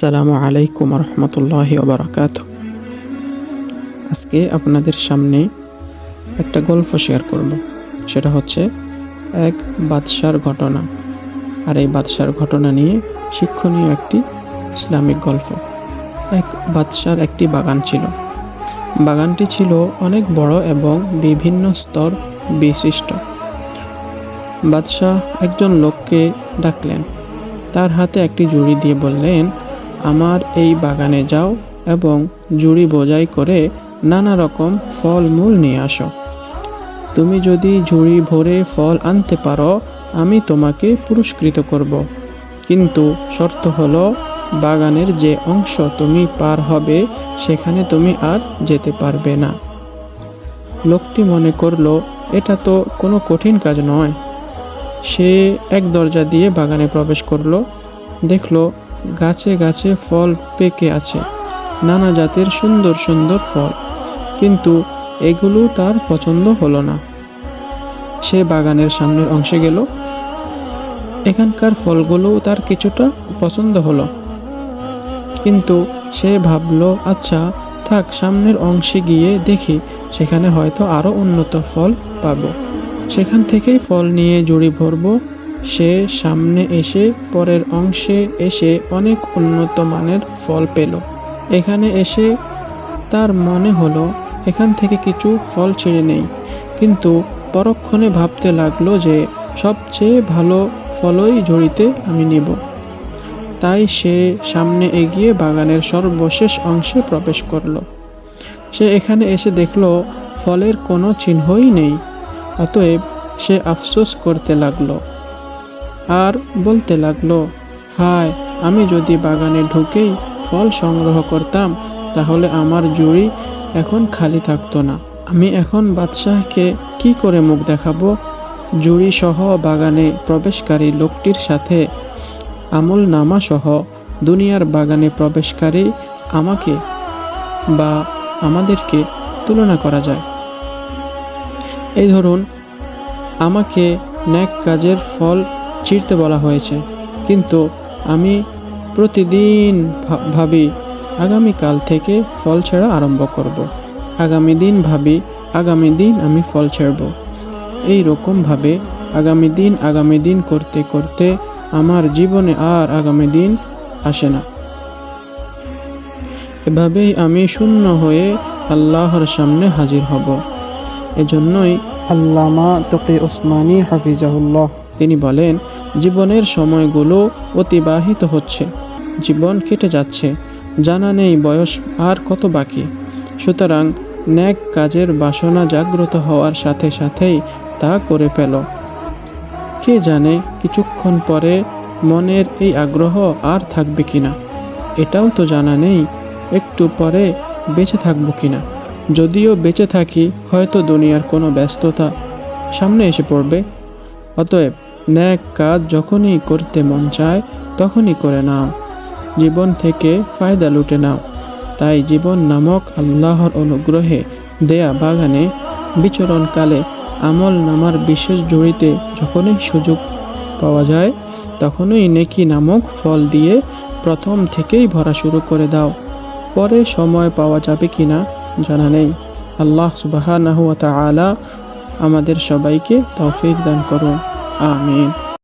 আসসালামু আলাইকুম রহমতুল্লাহি ওবারাকাতুহু। আজকে আপনাদের সামনে একটা গল্প শেয়ার করব। সেটা হচ্ছে এক বাদশার ঘটনা। আর এই বাদশার ঘটনা নিয়ে শিক্ষণীয় একটি ইসলামিক গল্প। এক বাদশার একটি বাগান ছিল। বাগানটি ছিল অনেক বড় এবং বিভিন্ন স্তর বিশিষ্ট। বাদশাহ একজন লোককে ডাকলেন। তার হাতে একটি ঝুড়ি দিয়ে বললেন, আমার এই বাগানে যাও এবং ঝুড়ি বোঝাই করে নানা রকম ফল মূল নিয়ে আসো। তুমি যদি ঝুড়ি ভরে ফল আনতে পারো, আমি তোমাকে পুরস্কৃত করব। কিন্তু শর্ত হলো, বাগানের যে অংশ তুমি পার হবে সেখানে তুমি আর যেতে পারবে না। লোকটি মনে করলো, এটা তো কোনো কঠিন কাজ নয়। সে এক দরজা দিয়ে বাগানে প্রবেশ করলো। দেখলো গাছে গাছে ফল পেকে আছে, নানা জাতের সুন্দর সুন্দর ফল। কিন্তু এগুলো তার পছন্দ হলো না। সে বাগানের সামনের অংশে গেল। এখানকার ফলগুলো তার কিছুটা পছন্দ হলো, কিন্তু সে ভাবলো, আচ্ছা থাক, সামনের অংশে গিয়ে দেখি, সেখানে হয়তো আরো উন্নত ফল পাবো। সেখান থেকেই ফল নিয়ে ঝুড়ি ভরবো। সে সামনে এসে পরের অংশে এসে অনেক উন্নত মানের ফল পেল। এখানে এসে তার মনে হলো এখান থেকে কিছু ফল ছিঁড়ে নেই, কিন্তু পরক্ষণে ভাবতে লাগলো যে সবচেয়ে ভালো ফলই ঝুড়িতে আমি নেব। তাই সে সামনে এগিয়ে বাগানের সর্বশেষ অংশে প্রবেশ করলো। সে এখানে এসে দেখলো ফলের কোনো চিহ্নই নেই। অতএব সে আফসোস করতে লাগলো আর বলতে লাগলো, হায়, আমি যদি বাগানে ঢুকেই ফল সংগ্রহ করতাম, তাহলে আমার ঝুড়ি এখন খালি থাকতো না। আমি এখন বাদশাহকে কি করে মুখ দেখাবো? ঝুড়ি সহ বাগানে প্রবেশকারী লোকটির সাথে আমল নামা সহ দুনিয়ার বাগানে প্রবেশকারী আমাকে বা আমাদেরকে তুলনা করা যায়। এই ধরুন, আমাকে নেক কাজের ফল ছিঁড়তে বলা হয়েছে, কিন্তু আমি প্রতিদিন ভাবি আগামীকাল থেকে ফল ছেঁড়া আরম্ভ করব। আগামী দিন ভাবি আগামী দিন আমি ফল ছেড়ব। এই রকমভাবে আগামী দিন করতে করতে আমার জীবনে আর আগামী দিন আসে না। এভাবেই আমি শূন্য হয়ে আল্লাহর সামনে হাজির হব। এজন্যই আল্লামা তকি ওসমানী হাফিজাহুল্লাহ তিনি বলেন, জীবনের সময়গুলো অতিবাহিত হচ্ছে, জীবন কেটে যাচ্ছে, জানা নেই বয়স আর কত বাকি। সুতরাং নেক কাজের বাসনা জাগ্রত হওয়ার সাথে সাথেই তা করে ফেল। কে জানে কিছুক্ষণ পরে মনের এই আগ্রহ আর থাকবে কিনা। এটাও তো জানা নেই একটু পরে বেঁচে থাকবো কিনা। যদিও বেঁচে থাকি, হয়তো দুনিয়ার কোনো ব্যস্ততা সামনে এসে পড়বে। অতএব নেক কাজ যখনই করতে মন চায় তখনই করে নাও, জীবন থেকে ফায়দা লুটে নাও। তাই জীবন নামক আল্লাহর অনুগ্রহে দেয়া বাগানে বিচরণকালে আমল নামার বিশেষ ঝুড়িতে যখনই সুযোগ পাওয়া যায়, তখনই নেকি নামক ফল দিয়ে প্রথম থেকেই ভরা শুরু করে দাও। পরে সময় পাওয়া যাবে কিনা জানা নেই। আল্লাহ সুবহানাহু ওয়া তাআলা আমাদের সবাইকে তৌফিক দান করুন। আমিন।